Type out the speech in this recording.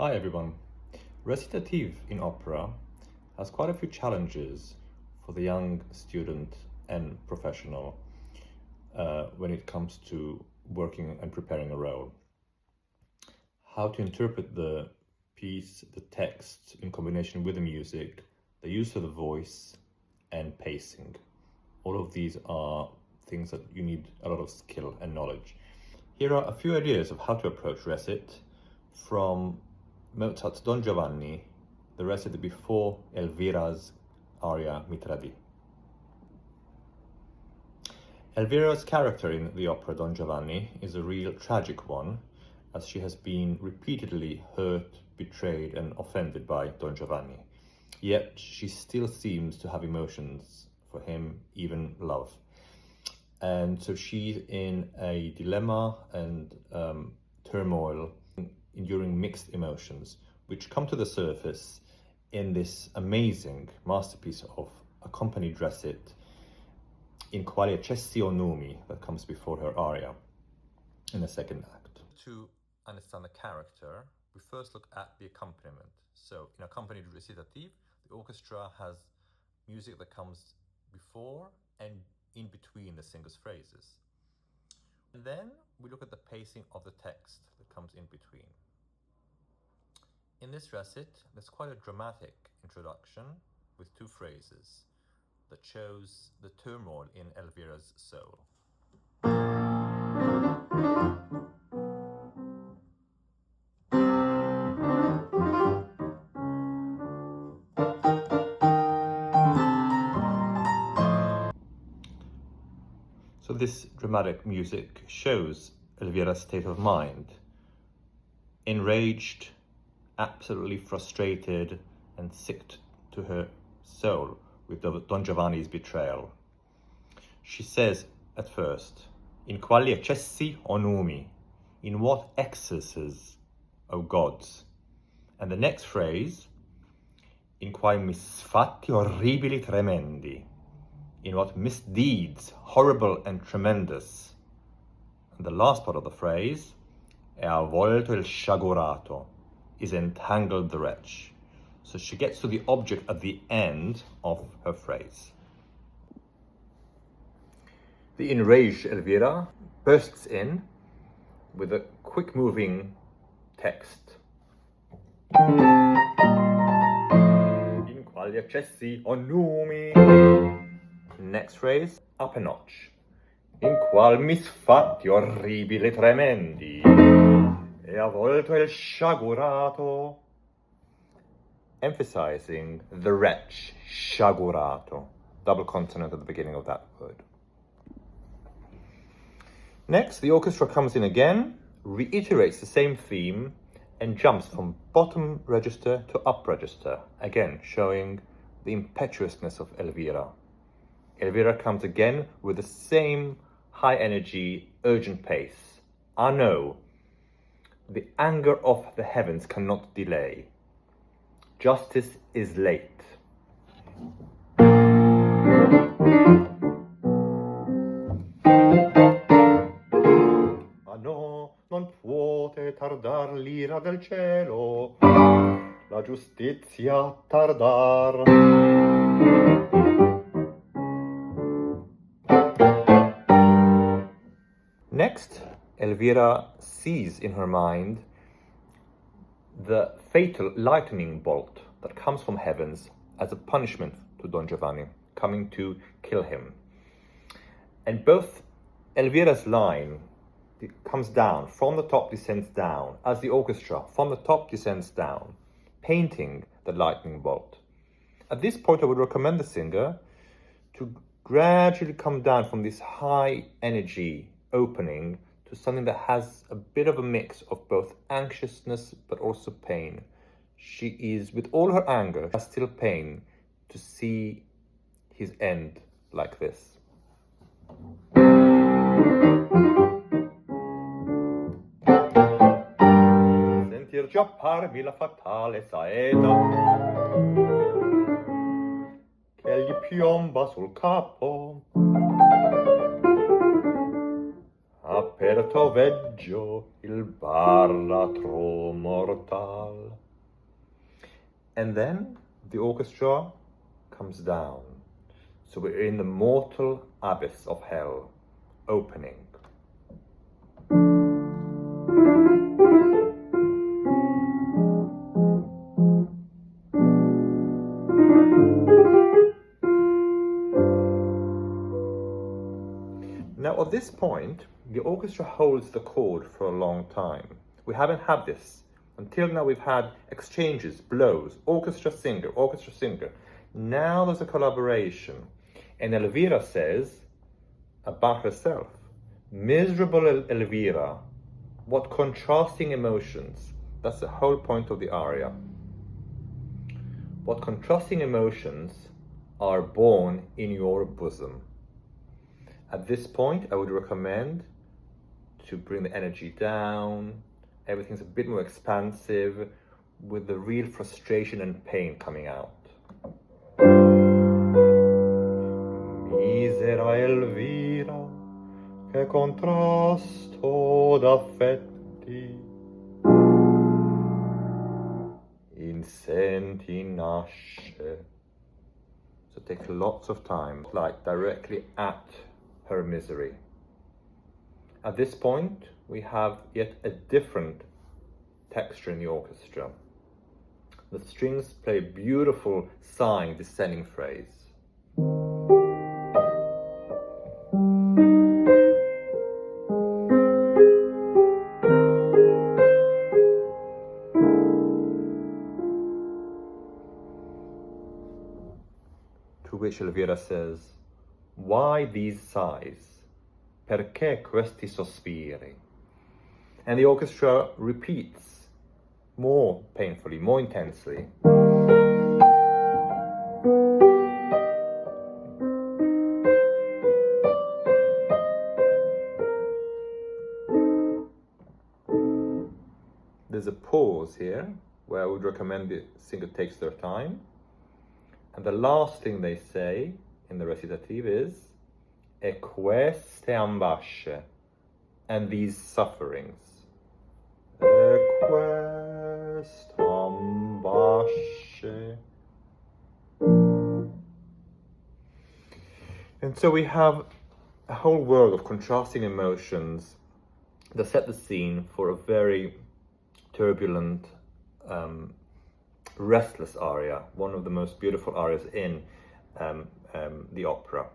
Hi everyone. Recitative in opera has quite a few challenges for the young student and professional when it comes to working and preparing a role. How to interpret the piece, the text in combination with the music, the use of the voice and pacing. All of these are things that you need a lot of skill and knowledge. Here are a few ideas of how to approach recit from Mozart's Don Giovanni, the recit before Elvira's aria Mi Tradì. Elvira's character in the opera Don Giovanni is a real tragic one, as she has been repeatedly hurt, betrayed and offended by Don Giovanni. Yet she still seems to have emotions for him, even love. And so she's in a dilemma and turmoil, enduring mixed emotions, which come to the surface in this amazing masterpiece of accompanied recit in Qual, eccesi or numi, that comes before her aria in the second act. To understand the character, we first look at the accompaniment. So in accompanied recitative, the orchestra has music that comes before and in between the singer's phrases. And then we look at the pacing of the text that comes in between. In this recit, there's quite a dramatic introduction with two phrases that shows the turmoil in Elvira's soul. So this dramatic music shows Elvira's state of mind, enraged, absolutely frustrated and sick to her soul with Don Giovanni's betrayal. She says at first, "In quali eccesi o numi?" In what excesses, O gods? And the next phrase, "In quai misfatti orribili tremendi?" In what misdeeds, horrible and tremendous? And the last part of the phrase, "E avvolto il sciagurato," is entangled the wretch. So she gets to the object at the end of her phrase. The enraged Elvira bursts in with a quick moving text. In quali eccesi o numi? Next phrase, up a notch. In qual misfatti orribili tremendi? E avvolto il sciagurato. Emphasizing the wretch, sciagurato. Double consonant at the beginning of that word. Next, the orchestra comes in again, reiterates the same theme, and jumps from bottom register to up register, again showing the impetuousness of Elvira. Elvira comes again with the same high energy, urgent pace. Ah no, the anger of the heavens cannot delay. Justice is late. Ah no, non puote tardar l'ira del cielo, la giustizia tardar. Next, Elvira sees in her mind the fatal lightning bolt that comes from heavens as a punishment to Don Giovanni, coming to kill him. And both Elvira's line comes down, from the top descends down, as the orchestra from the top descends down, painting the lightning bolt. At this point, I would recommend the singer to gradually come down from this high energy opening to something that has a bit of a mix of both anxiousness but also pain. She is, with all her anger, has still pain to see his end like this. Sentir giapparmi la fatale saeta che gli piomba sul capo. Aperto veggio il baratro mortal. And then the orchestra comes down. So we're in the mortal abyss of hell, opening. Now at this point, the orchestra holds the chord for a long time. We haven't had this. Until now we've had exchanges, blows, orchestra singer. Now there's a collaboration. And Elvira says about herself, miserable Elvira, what contrasting emotions. That's the whole point of the aria. What contrasting emotions are born in your bosom. At this point, I would recommend to bring the energy down. Everything's a bit more expansive with the real frustration and pain coming out. Misera Elvira, che contrasto d'affetti in senti nasce. So take lots of time, like directly at her misery. At this point, we have yet a different texture in the orchestra. The strings play a beautiful sighing, descending phrase. To which Elvira says, why these sighs? Perché questi sospiri? And the orchestra repeats more painfully, more intensely. There's a pause here where I would recommend the singer takes their time. And the last thing they say in the recitative is e queste ambasce, and these sufferings. E queste ambasce. And so we have a whole world of contrasting emotions that set the scene for a very turbulent, restless aria, one of the most beautiful arias in the opera.